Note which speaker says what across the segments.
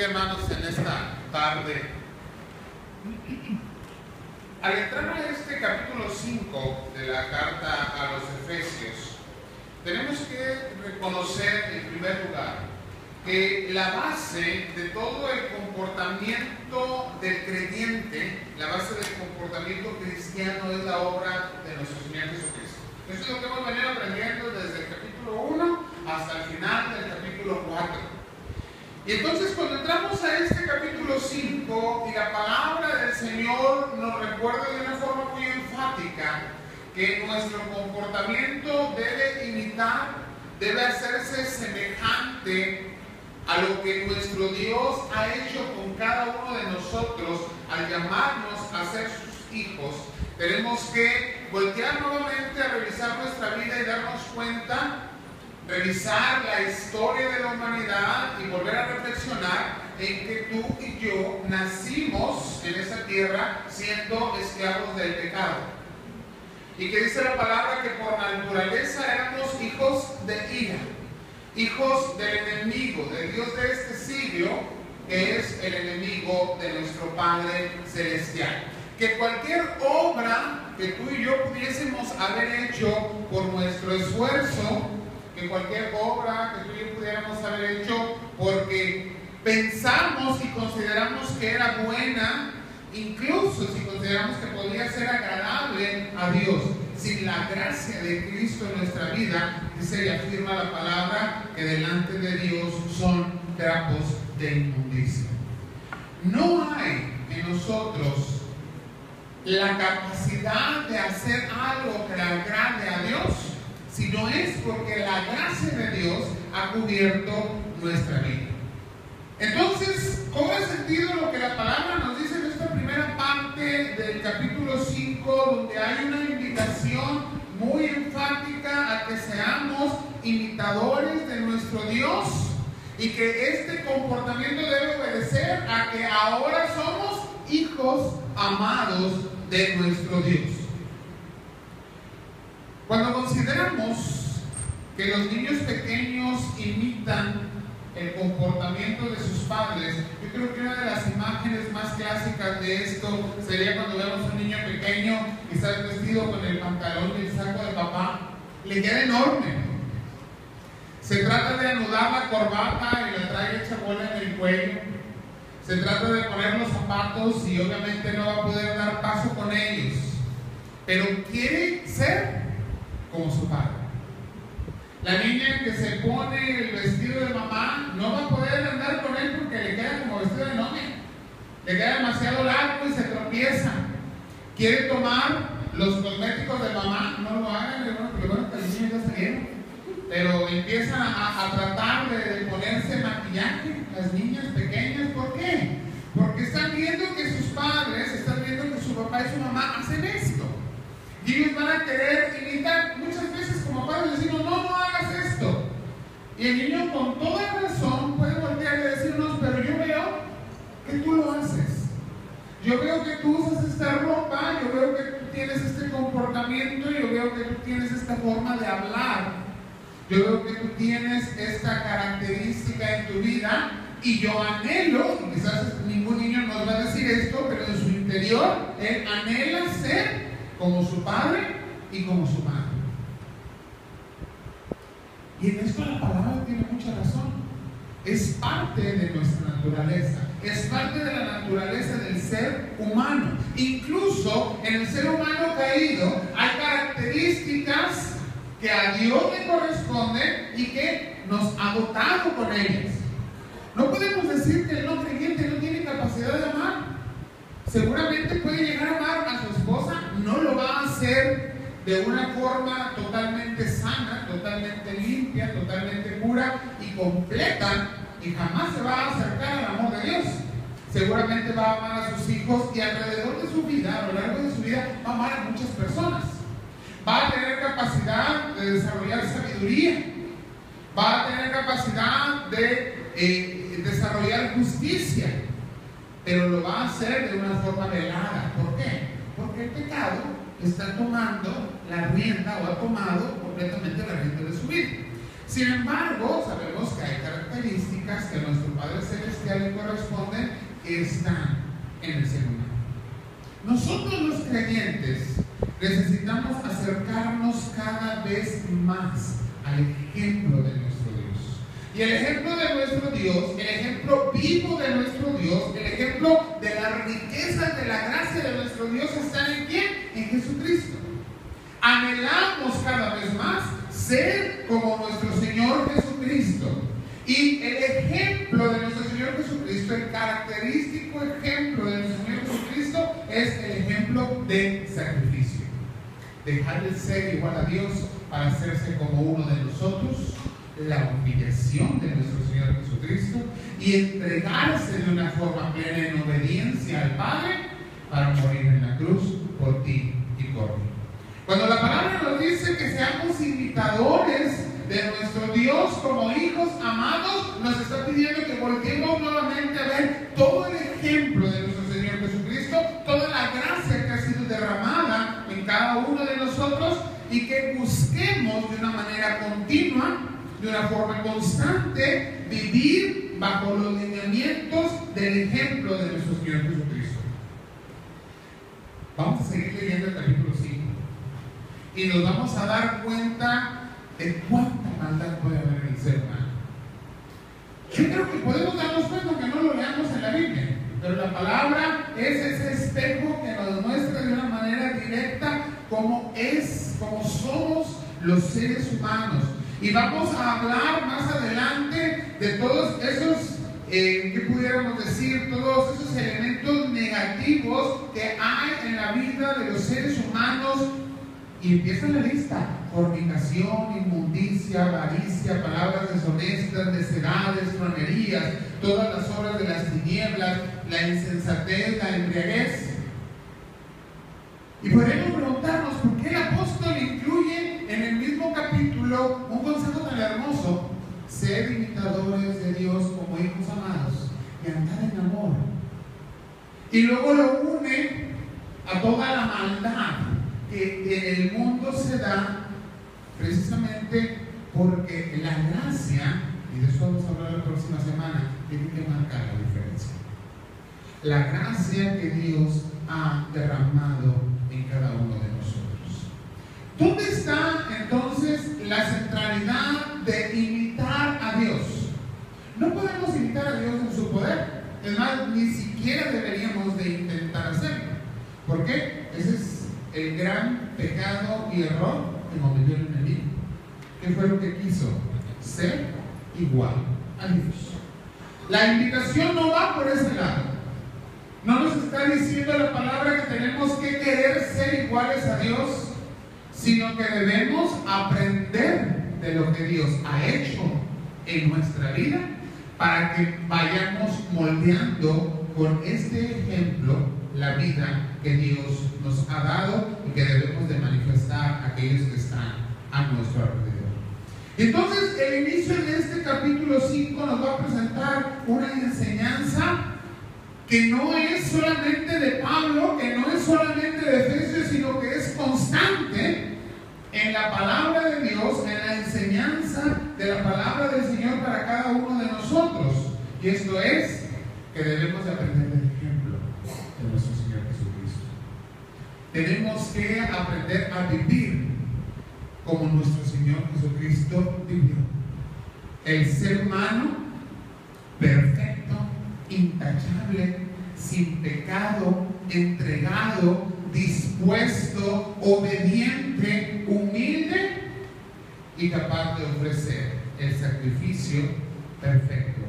Speaker 1: bendiga, hermanos, en esta tarde. Al entrar a este capítulo 5 de la carta a los Efesios, tenemos que reconocer en primer lugar que la base de todo el comportamiento del creyente, la base del comportamiento cristiano, es la obra de nuestro Señor Jesucristo. Eso es lo que hemos venido aprendiendo desde el capítulo 1 hasta el final del capítulo 4. Y entonces cuando entramos a este capítulo 5 y la palabra del Señor nos recuerda de una forma muy enfática que nuestro comportamiento debe imitar, debe hacerse semejante a lo que nuestro Dios ha hecho con cada uno de nosotros al llamarnos a ser sus hijos, tenemos que voltear nuevamente a revisar nuestra vida y darnos cuenta, revisar la historia de la humanidad y volver a reflexionar en que tú y yo nacimos en esa tierra siendo esclavos del pecado. Y que dice la palabra que por naturaleza éramos hijos de ira, hijos del enemigo, del Dios de este siglo, que es el enemigo de nuestro Padre Celestial. Que cualquier obra que tú y yo pudiésemos haber hecho por nuestro esfuerzo, que cualquier obra que tú y yo pudiéramos haber hecho porque pensamos y consideramos que era buena, incluso si consideramos que podría ser agradable a Dios, sin la gracia de Cristo en nuestra vida, dice y afirma la palabra que delante de Dios son trapos de inmundicia. No hay en nosotros la capacidad de hacer algo que le agrade a Dios, si no es porque la gracia de Dios ha cubierto nuestra vida. Entonces, cobra sentido lo que la palabra nos dice en esta primera parte del capítulo 5, donde hay una invitación muy enfática a que seamos imitadores de nuestro Dios y que este comportamiento debe obedecer a que ahora somos hijos amados de nuestro Dios. Cuando consideramos que los niños pequeños imitan el comportamiento de sus padres, yo creo que una de las imágenes más clásicas de esto sería cuando vemos a un niño pequeño y está vestido con el pantalón y el saco de papá, le queda enorme. Se trata de anudar la corbata y la trae hecha bola en el cuello. Se trata de poner los zapatos y obviamente no va a poder dar paso con ellos, pero quiere ser como su padre. La niña que se pone el vestido de mamá no va a poder andar con él porque le queda como vestido de novia, le queda demasiado largo y se tropieza. Quiere tomar los cosméticos de mamá, no lo hagan, hermano, porque bueno, que los niños ya salieron, pero empiezan a tratar de ponerse maquillaje, las niñas pequeñas. ¿Por qué? Porque están viendo que sus padres, están viendo que su papá y su mamá hacen esto. Y ellos van a querer imitar. Muchas veces como padres decimos, no hagas esto. Y el niño con toda razón puede voltear y decirnos, pero yo veo que tú lo haces. Yo veo que tú usas esta ropa, yo veo que tú tienes este comportamiento, yo veo que tú tienes esta forma de hablar. Yo veo que tú tienes esta característica en tu vida y yo anhelo, y quizás ningún niño nos va a decir esto, pero en su interior él anhela ser como su padre y como su madre. Y en esto la palabra tiene mucha razón. Es parte de nuestra naturaleza, es parte de la naturaleza del ser humano. Incluso en el ser humano caído hay características que a Dios le corresponden y que nos ha dotado con ellas. No podemos decir que el no creyente no tiene capacidad de amar. Seguramente puede llegar a amar a su esposa, no lo va a hacer de una forma totalmente sana, totalmente limpia, totalmente pura y completa, y jamás se va a acercar al amor de Dios. Seguramente va a amar a sus hijos y alrededor de su vida, a lo largo de su vida, va a amar a muchas personas. Va a tener capacidad de desarrollar sabiduría, va a tener capacidad de desarrollar justicia, pero lo va a hacer de una forma velada. ¿Por qué? Porque el pecado está tomando la rienda o ha tomado completamente la rienda de su vida. Sin embargo, sabemos que hay características que a nuestro Padre Celestial le corresponden que están en el ser humano. Nosotros los creyentes necesitamos acercarnos cada vez más al ejemplo de nuestro Dios. Y el ejemplo de nuestro Dios, el ejemplo vivo de nuestro Dios, el ejemplo de las riquezas de la gracia de nuestro Dios están ¿en quién? En Jesucristo. Anhelamos cada vez más ser como nuestro Señor Jesucristo. Y el ejemplo de nuestro Señor Jesucristo, el característico ejemplo de nuestro Señor Jesucristo es el ejemplo de sacrificio. Dejar de ser igual a Dios para hacerse como uno de nosotros, la humillación de nuestro Señor Jesucristo y entregarse de una forma plena en obediencia al Padre para morir en la cruz por ti y por mí. Cuando la palabra nos dice que seamos imitadores de nuestro Dios como hijos amados, nos está pidiendo que volteemos nuevamente a ver todo el ejemplo de nuestro Señor Jesucristo, toda la gracia que ha sido derramada en cada uno de nosotros y que busquemos de una manera continua, de una forma constante, vivir bajo los lineamientos del ejemplo de nuestro Señor Jesucristo. Vamos a seguir leyendo el capítulo 5 y nos vamos a dar cuenta de cuánta maldad puede haber en el ser humano. Yo creo que podemos darnos cuenta que no lo leamos en la Biblia, pero la palabra es ese espejo que nos muestra de una manera directa cómo somos los seres humanos. Y vamos a hablar más adelante de todos esos, ¿qué pudiéramos decir? Todos esos elementos negativos que hay en la vida de los seres humanos. Y empieza la lista: fornicación, inmundicia, avaricia, palabras deshonestas, necedades, tronerías, todas las obras de las tinieblas, la insensatez, la embriaguez. Y podemos preguntarnos por qué el apóstol incluye en el mismo capítulo un consejo tan hermoso: ser imitadores de Dios como hijos amados y andar en amor. Y luego lo une a toda la maldad que en el mundo se da precisamente porque la gracia, y de eso vamos a hablar la próxima semana, tiene que marcar la diferencia. La gracia que Dios ha derramado en cada uno de nosotros. ¿Dónde está entonces la centralidad de imitar a Dios? No podemos imitar a Dios en su poder. Es más, ni siquiera deberíamos de intentar hacerlo. ¿Por qué? Ese es el gran pecado y error que cometió el enemigo. ¿Qué fue lo que quiso? Ser igual a Dios. La invitación no va por ese lado. No nos está diciendo la palabra que tenemos que querer ser iguales a Dios, sino que debemos aprender de lo que Dios ha hecho en nuestra vida para que vayamos moldeando con este ejemplo la vida que Dios nos ha dado y que debemos de manifestar a aquellos que están a nuestro alrededor. Entonces, el inicio de este capítulo 5 nos va a presentar una enseñanza que no es solamente de Pablo, que no es solamente de Efesios, sino que es constante en la palabra de Dios, en la enseñanza de la palabra del Señor para cada uno de nosotros. Y esto es que debemos de aprender del ejemplo de nuestro Señor Jesucristo. Tenemos que aprender a vivir como nuestro Señor Jesucristo vivió. El ser humano perfecto, intachable, sin pecado, entregado, dispuesto, obediente, humilde y capaz de ofrecer el sacrificio perfecto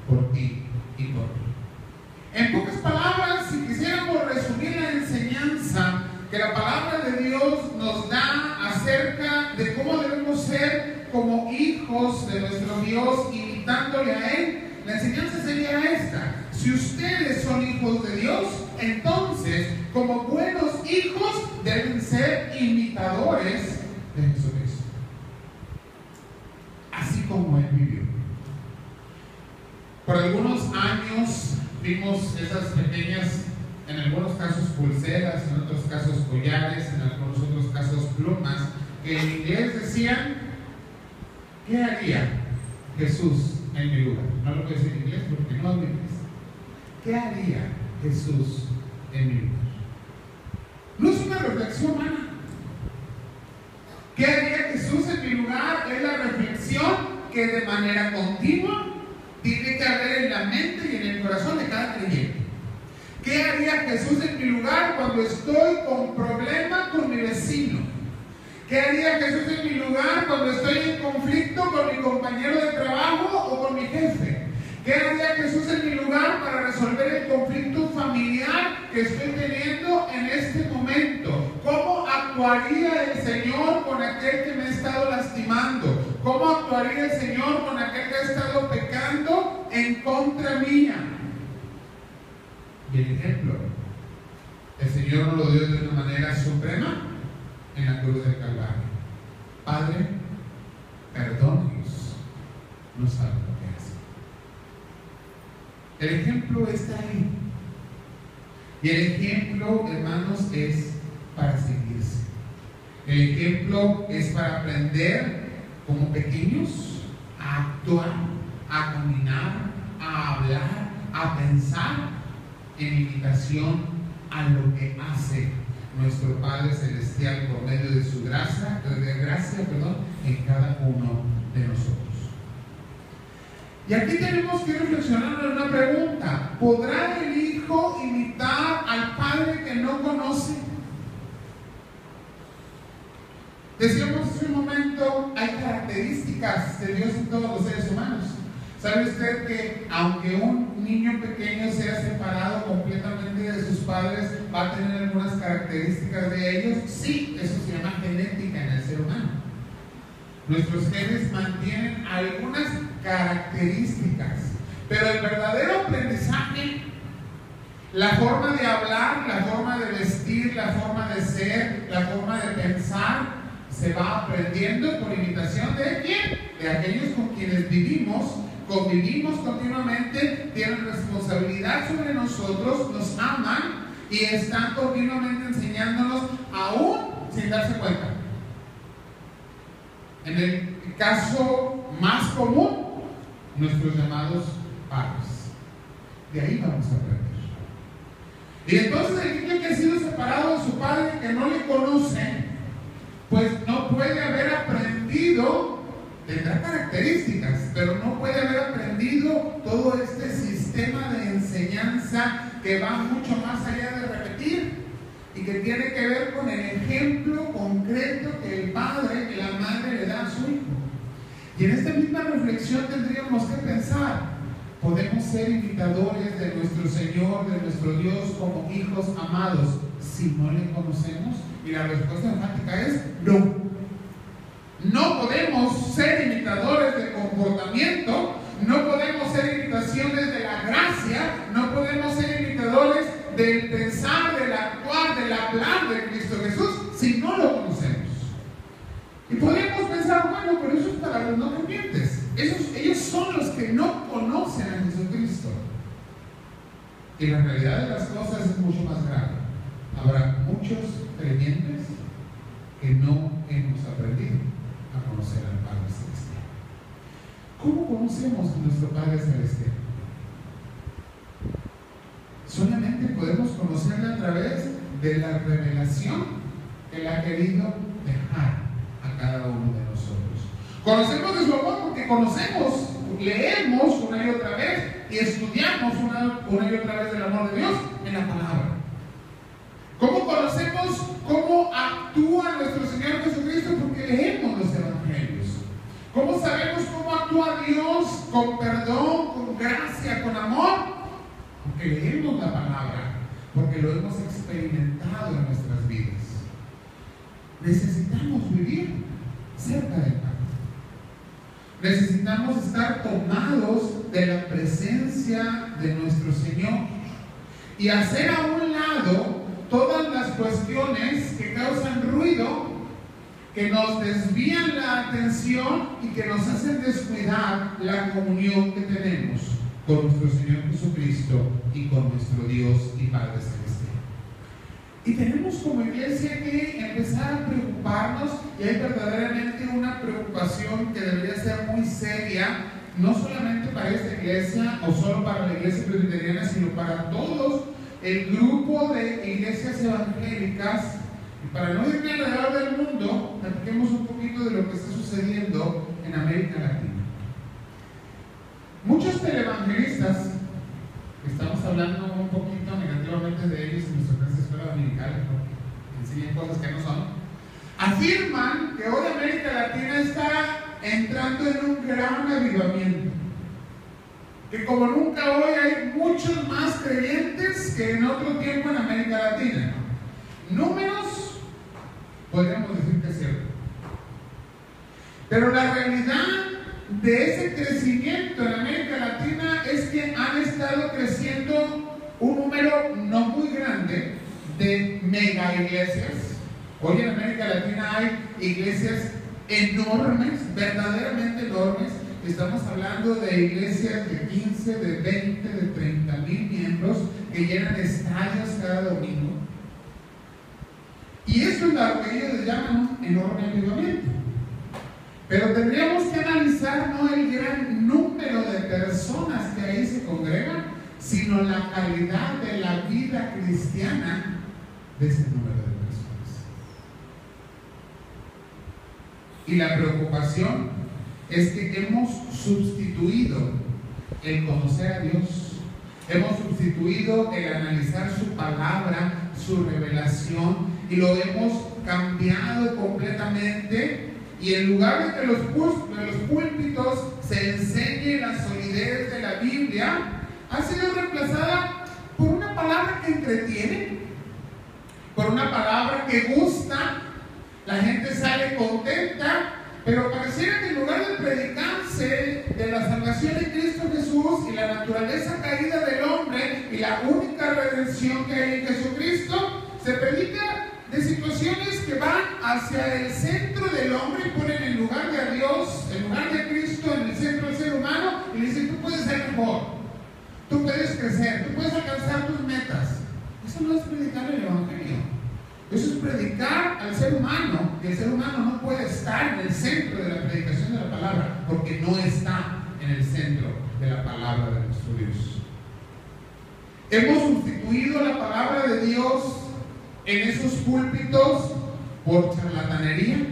Speaker 1: por ti y por mí. En pocas palabras, si quisiéramos resumir la enseñanza que la palabra de Dios nos da acerca de cómo debemos ser como hijos de nuestro Dios, imitándole a Él, la enseñanza sería esta: si ustedes son hijos de Dios, entonces, como buenos hijos, deben ser imitadores de Jesucristo, así como Él vivió. Por algunos años vimos esas pequeñas, en algunos casos pulseras, en otros casos collares, en algunos otros casos plumas, que en inglés decían ¿qué haría Jesús en mi lugar? No lo voy a decir en inglés porque no hablo inglés. ¿Qué haría Jesús en mi lugar? No es una reflexión humana. ¿Qué haría Jesús en mi lugar? Es la reflexión que de manera continua tiene que haber en la mente y en el corazón de cada creyente. ¿Qué haría Jesús en mi lugar cuando estoy con problema con mi vecino? ¿Qué haría Jesús en mi lugar cuando estoy en conflicto con mi compañero de trabajo o con mi jefe? ¿Qué haría Jesús en mi lugar para resolver el conflicto familiar que estoy teniendo en este momento? ¿Cómo actuaría el Señor con aquel que me ha estado lastimando? ¿Cómo actuaría el Señor con aquel que ha estado pecando en contra mía? Y el ejemplo, el Señor nos lo dio de una manera suprema en la cruz del Calvario. Padre, perdónanos, no saben lo que hacen. El ejemplo está ahí. Y el ejemplo, hermanos, es para seguirse. El ejemplo es para aprender como pequeños a actuar, a caminar, a hablar, a pensar en imitación a lo que hace nuestro Padre Celestial por medio de su gracia, en cada uno de nosotros. Y aquí tenemos que reflexionar en una pregunta: ¿podrá el Hijo imitar al Padre que no conoce? Decíamos hace un momento, hay características de Dios en todos los seres humanos. ¿Sabe usted que aunque un niño pequeño sea separado completamente de sus padres, va a tener algunas características de ellos? Sí, eso se llama genética en el ser humano. Nuestros genes mantienen algunas características, pero el verdadero aprendizaje, la forma de hablar, la forma de vestir, la forma de ser, la forma de pensar, se va aprendiendo por imitación de ¿quién? De aquellos con quienes convivimos continuamente, tienen responsabilidad sobre nosotros, nos aman y están continuamente enseñándonos aún sin darse cuenta. En el caso más común, nuestros llamados padres. De ahí vamos a aprender. Y entonces el niño que ha sido separado de su padre, que no le conoce, pues no puede haber aprendido. Tendrá características, pero no puede haber aprendido todo este sistema de enseñanza que va mucho más allá de repetir y que tiene que ver con el ejemplo concreto que el padre, que la madre le da a su hijo. Y en esta misma reflexión tendríamos que pensar: ¿podemos ser imitadores de nuestro Señor, de nuestro Dios, como hijos amados si no le conocemos? Y la respuesta enfática es no. No podemos ser imitadores de comportamiento, no podemos ser imitaciones de la gracia, no podemos ser imitadores del pensar, del actuar, del hablar de Cristo Jesús si no lo conocemos. Y podemos pensar, bueno, pero eso es para los no creyentes. Ellos son los que no conocen a Jesucristo. Y la realidad de las cosas es mucho más grave. Habrá muchos creyentes que no hemos aprendido a conocer al Padre Celestial. ¿Cómo conocemos a nuestro Padre Celestial? Solamente podemos conocerle a través de la revelación que Él ha querido dejar a cada uno de nosotros. Conocemos de su amor porque conocemos, leemos una y otra vez y estudiamos una y otra vez el amor de Dios en la palabra. ¿Cómo conocemos cómo actúa nuestro Señor Jesucristo? Porque leemos los evangelios. ¿Cómo sabemos cómo actúa Dios con perdón, con gracia, con amor? Porque leemos la palabra, porque lo hemos experimentado en nuestras vidas. Necesitamos vivir cerca del Padre. Necesitamos estar tomados de la presencia de nuestro Señor y hacer a un lado todas las cuestiones que causan ruido, que nos desvían la atención y que nos hacen descuidar la comunión que tenemos con nuestro Señor Jesucristo y con nuestro Dios y Padre Celestial. Y tenemos como iglesia que empezar a preocuparnos, y hay verdaderamente una preocupación que debería ser muy seria, no solamente para esta iglesia o solo para la iglesia presbiteriana, sino para todos el grupo de iglesias evangélicas. Y para no irme alrededor del mundo, platiquemos un poquito de lo que está sucediendo en América Latina. Muchos televangelistas, estamos hablando un poquito negativamente de ellos en nuestra clase de escuela dominical, porque enseñan cosas que no son, afirman que hoy América Latina está entrando en un gran avivamiento, que como nunca hoy hay muchos más creyentes que en otro tiempo en América Latina. Números, podríamos decir que es cierto, pero la realidad de ese crecimiento en América Latina es que han estado creciendo un número no muy grande de mega iglesias. Hoy en América Latina hay iglesias enormes, verdaderamente enormes. Estamos hablando de iglesias de 15, de 20, de 30 mil miembros que llenan estadios cada domingo. Y eso es lo que ellos llaman un enorme avivamiento. Pero tendríamos que analizar no el gran número de personas que ahí se congregan, sino la calidad de la vida cristiana de ese número de personas. Y la preocupación es que hemos sustituido el conocer a Dios, hemos sustituido el analizar su palabra, su revelación, y lo hemos cambiado completamente. Y en lugar de que los púlpitos se enseñe la solidez de la Biblia, ha sido reemplazada por una palabra que entretiene, por una palabra que gusta. La gente sale contenta, pero pareciera que en lugar de predicarse de la salvación de Cristo Jesús y la naturaleza caída del hombre y la única redención que hay en Jesucristo, se predica de situaciones que van hacia el centro del hombre y ponen en lugar de a Dios, en lugar de Cristo, en el centro del ser humano, y le dicen: tú puedes ser mejor, tú puedes crecer, tú puedes alcanzar tus metas. Eso no es predicar el Evangelio, eso es predicar al ser humano, que el ser humano no puede estar en el centro de la predicación de la palabra, porque no está en el centro de la palabra de nuestro Dios. Hemos sustituido la palabra de Dios en esos púlpitos por charlatanería,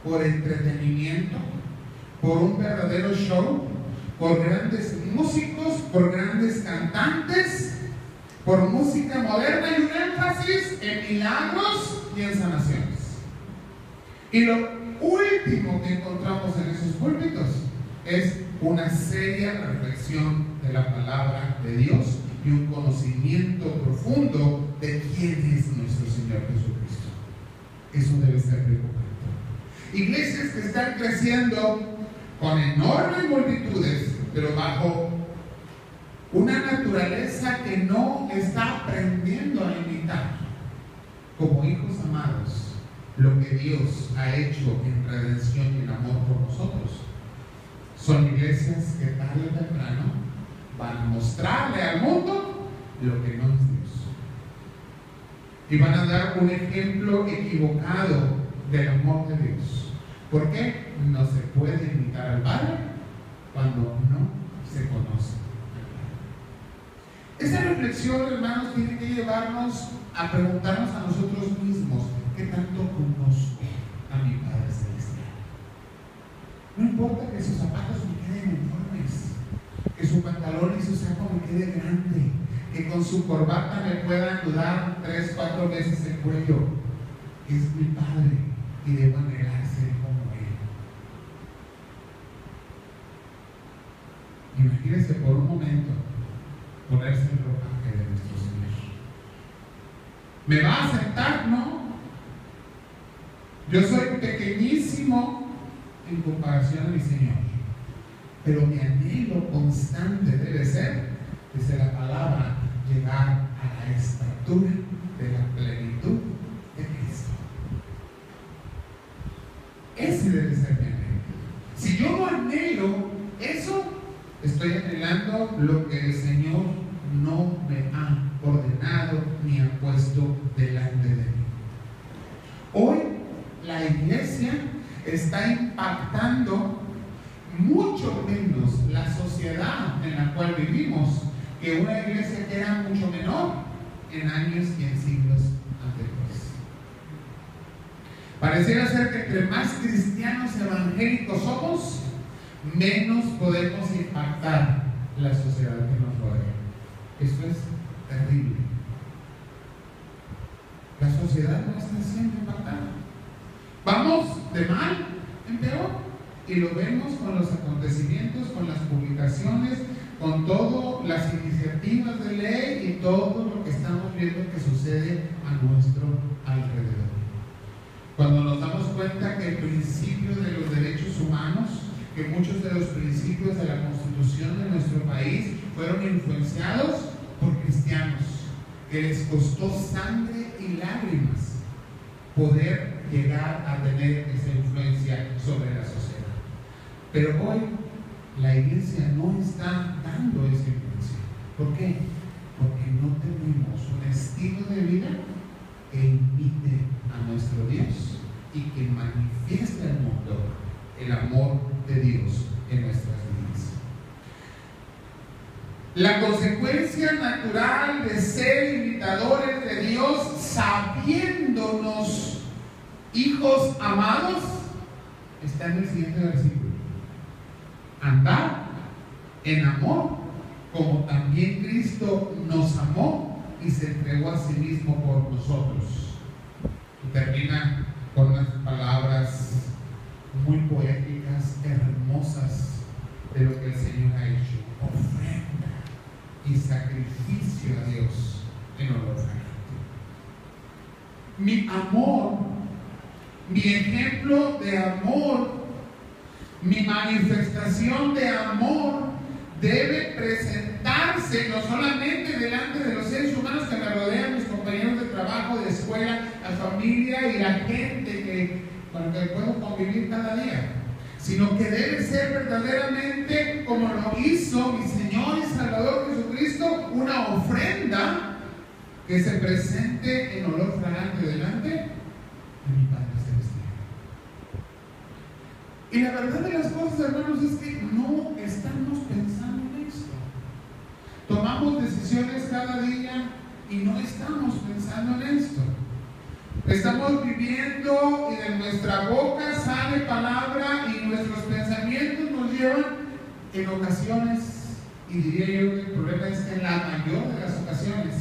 Speaker 1: por entretenimiento, por un verdadero show, por grandes músicos, por grandes cantantes, por música moderna y un énfasis en milagros y en sanaciones. Y lo último que encontramos en esos púlpitos es una seria reflexión de la palabra de Dios y un conocimiento profundo de quién es nuestro Señor Jesucristo. Eso debe ser preocupante. Iglesias que están creciendo con enormes multitudes, pero bajo una naturaleza que no está aprendiendo a imitar, como hijos amados, lo que Dios ha hecho en redención y en amor por nosotros. Son iglesias que tarde o temprano van a mostrarle al mundo lo que no es Dios. Y van a dar un ejemplo equivocado del amor de Dios. ¿Por qué? No se puede imitar al Padre cuando no se conoce al Padre. Esta reflexión, hermanos, tiene que llevarnos a preguntarnos a nosotros mismos: ¿qué tanto conozco a mi Padre Celestial? No importa que sus zapatos me queden enormes, que su pantalón y su saco me quede grande, que con su corbata me pueda ayudar 3, 4 veces el cuello. Es mi Padre y debo anhelarse como Él. Imagínense por un momento ponerse el ropaje de nuestro Señor. ¿Me va a aceptar? No. Yo soy pequeñísimo en comparación a mi Señor, pero mi anhelo constante debe ser, dice la palabra, llegar a la estatura de la plenitud de Cristo. Ese debe ser mi anhelo. Si yo no anhelo eso, estoy anhelando lo que el Señor no me ha ordenado ni ha puesto delante de mí. Hoy la iglesia está impactando mucho menos la sociedad en la cual vivimos que una iglesia que era mucho menor en años y en siglos anteriores. Pareciera ser que entre más cristianos evangélicos somos, menos podemos impactar la sociedad que nos rodea. Esto es terrible. La sociedad no está siendo impactada. Vamos de mal en peor. Y lo vemos con los acontecimientos, con las publicaciones, con todas las iniciativas de ley y todo lo que estamos viendo que sucede a nuestro alrededor. Cuando nos damos cuenta que el principio de los derechos humanos, que muchos de los principios de la Constitución de nuestro país fueron influenciados por cristianos, que les costó sangre y lágrimas poder llegar a tener esa influencia sobre la sociedad. Pero hoy la iglesia no está dando esa influencia. ¿Por qué? Porque no tenemos un estilo de vida que invite a nuestro Dios y que manifieste al mundo el amor de Dios en nuestras vidas. La consecuencia natural de ser imitadores de Dios, sabiéndonos hijos amados, está en el siguiente versículo. Andar en amor, como también Cristo nos amó y se entregó a sí mismo por nosotros. Y termina con unas palabras muy poéticas, hermosas, de lo que el Señor ha hecho: ofrenda y sacrificio a Dios en olor fragante. Mi amor, mi ejemplo de amor, mi manifestación de amor debe presentarse no solamente delante de los seres humanos que me rodean, mis compañeros de trabajo, de escuela, la familia y la gente con la que puedo convivir cada día, sino que debe ser verdaderamente, como lo hizo mi Señor y Salvador Jesucristo, una ofrenda que se presente en olor fragante delante de mi Padre Celestial. Y la verdad de las cosas, hermanos, es que no estamos pensando en esto. Tomamos decisiones cada día y no estamos pensando en esto. Estamos viviendo y de nuestra boca sale palabra y nuestros pensamientos nos llevan en ocasiones, y diría yo que el problema es que en la mayor de las ocasiones,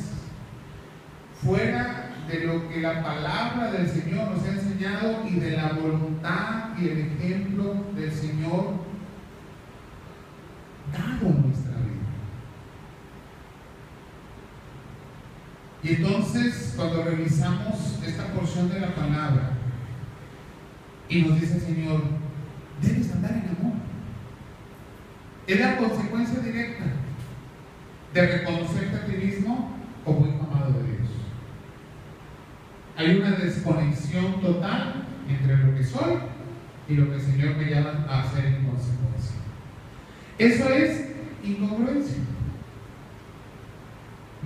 Speaker 1: fuera de lo que la palabra del Señor nos ha enseñado y de la voluntad y el ejemplo del Señor dado en nuestra vida. Y entonces, cuando revisamos esta porción de la palabra y nos dice el Señor, debes andar en amor, es la consecuencia directa de reconocerte a ti mismo como hijo amado de Dios. Hay una desconexión total entre lo que soy y lo que el Señor me llama a hacer en consecuencia. Eso es incongruencia.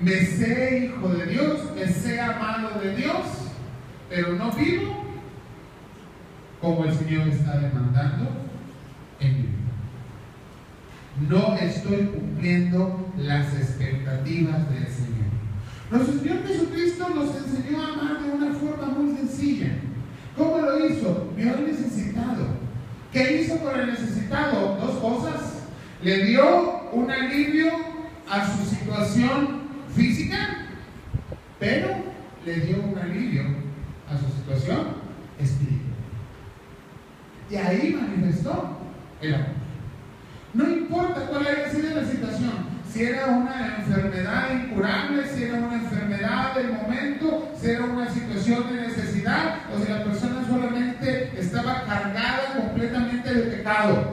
Speaker 1: Me sé hijo de Dios, me sé amado de Dios, pero no vivo como el Señor está demandando en mi vida. No estoy cumpliendo las expectativas del Señor. Nuestro Señor Jesucristo nos enseñó a amar de una forma muy sencilla. ¿Cómo lo hizo? Vio al necesitado. ¿Qué hizo por el necesitado? Dos cosas. Le dio un alivio a su situación física, pero le dio un alivio a su situación espiritual. Y ahí manifestó el amor. No importa cuál haya sido la situación, si era una enfermedad incurable, si era una enfermedad del momento, si era una situación de necesidad, o si la persona solamente estaba cargada completamente de pecado.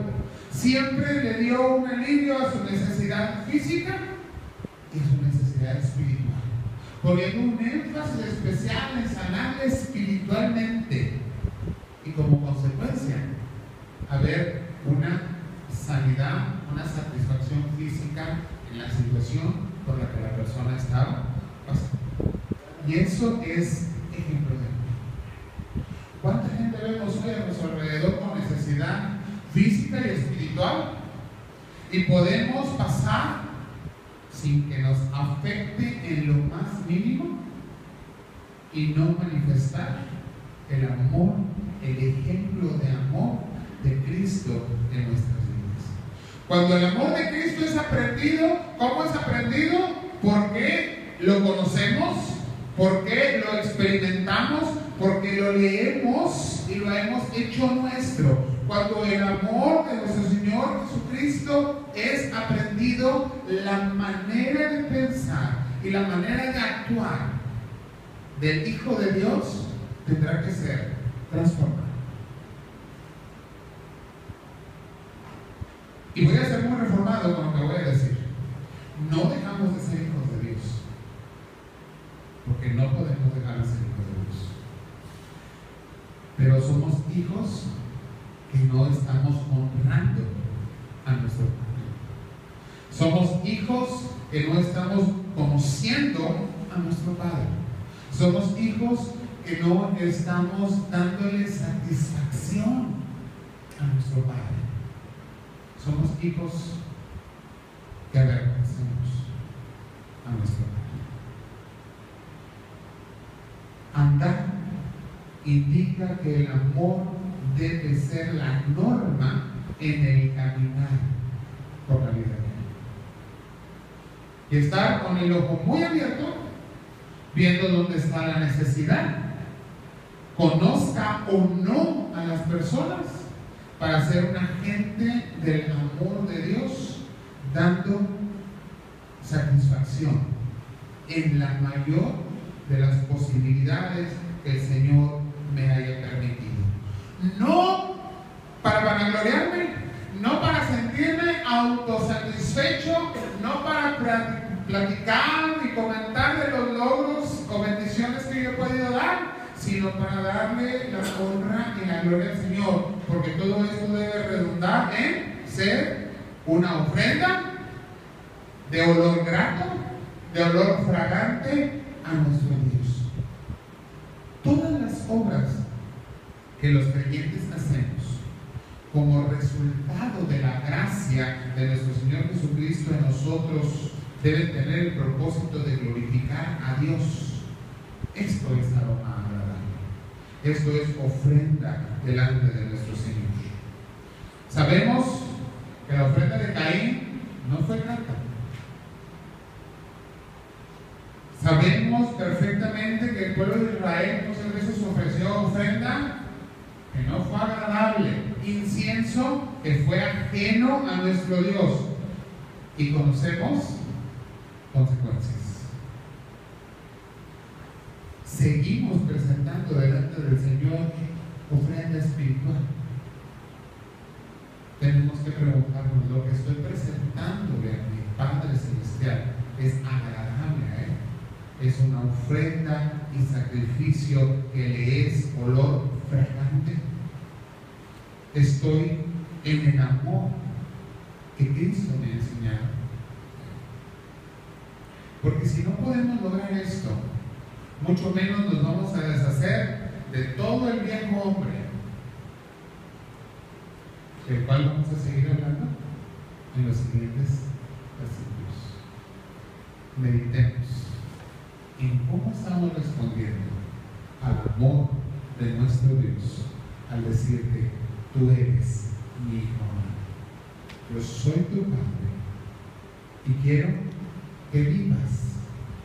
Speaker 1: Siempre le dio un alivio a su necesidad física y su necesidad espiritual, poniendo un énfasis especial en sanarle espiritualmente y como consecuencia haber una sanidad, una satisfacción física en la situación por la que la persona estaba pasando. Y eso es ejemplo de amor. ¿Cuánta gente vemos hoy a los nuestro alrededor con necesidad física y espiritual, y podemos pasar sin que nos afecte en lo más mínimo y no manifestar el amor, el ejemplo de amor de Cristo en nuestras vidas. Cuando el amor de Cristo es aprendido, ¿cómo es aprendido? Porque lo conocemos, porque lo experimentamos, porque lo leemos y lo hemos hecho nuestro. Cuando el amor de nuestro Señor Jesucristo es aprendido, la manera de pensar y la manera de actuar del Hijo de Dios tendrá que ser transformada. Y voy a ser muy reformado con lo que voy a decir. No dejamos de ser hijos de Dios, porque no podemos dejar de ser hijos de Dios. Pero somos hijos que no estamos honrando a nuestro Padre. Somos hijos que no estamos conociendo a nuestro Padre. Somos hijos que no estamos dándole satisfacción a nuestro Padre. Somos hijos que avergonzamos a nuestro Padre. Andar indica que el amor debe ser la norma en el caminar por la vida. Y estar con el ojo muy abierto, viendo dónde está la necesidad, conozca o no a las personas, para ser un agente del amor de Dios, dando satisfacción en la mayor de las posibilidades que el Señor me haya permitido. No para vanagloriarme, no para sentirme autosatisfecho, no para platicar y comentar de los logros o bendiciones que yo he podido dar, sino para darle la honra y la gloria al Señor, porque todo esto debe redundar en ser una ofrenda de olor grato, de olor fragante a nuestro Dios. Todas las obras que los creyentes hacemos como resultado de la gracia de nuestro Señor Jesucristo en nosotros deben tener el propósito de glorificar a Dios. Esto es aroma agradable. Esto es ofrenda delante de nuestro Señor. Sabemos que la ofrenda de Caín no fue grata. Sabemos perfectamente que el pueblo de Israel muchas veces ofreció ofrenda que no fue agradable, incienso que fue ajeno a nuestro Dios, y conocemos consecuencias. Seguimos presentando delante del Señor ofrenda espiritual. Tenemos que preguntarnos: ¿lo que estoy presentándole a mi Padre Celestial es agradable a Él? ¿Es una ofrenda y sacrificio que le es olor fragante? Estoy en el amor que Cristo me ha enseñado. Porque si no podemos lograr esto, mucho menos nos vamos a deshacer de todo el viejo hombre, del cual vamos a seguir hablando en los siguientes versículos. Meditemos en cómo estamos respondiendo al amor de nuestro Dios al decirte: tú eres mi hijo amado, yo soy tu Padre y quiero que vivas,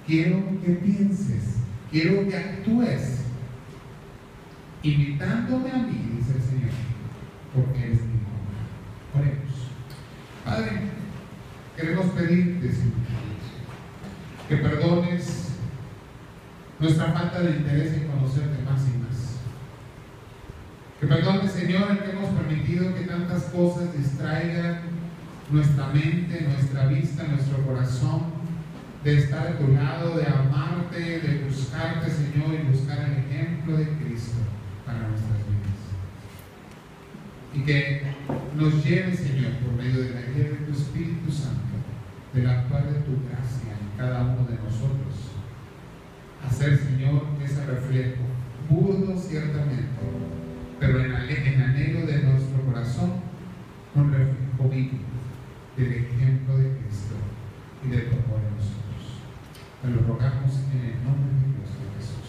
Speaker 1: quiero que pienses, quiero que actúes imitándome a mí, dice el Señor, porque eres mi hijo amado. Oremos. Padre, queremos pedirte, Señor, que perdones nuestra falta de interés en conocerte más y más. Que perdone, Señor, el que hemos permitido que tantas cosas distraigan nuestra mente, nuestra vista, nuestro corazón, de estar a tu lado, de amarte, de buscarte, Señor, y buscar el ejemplo de Cristo para nuestras vidas. Y que nos lleve, Señor, por medio de la guía de tu Espíritu Santo, del actuar de tu gracia en cada uno de nosotros, hacer, Señor, ese reflejo, burdo ciertamente, pero en anhelo de nuestro corazón, un reflejo bíblico del ejemplo de Cristo y del amor de nosotros. Te lo rogamos en el nombre de Dios, de Jesús.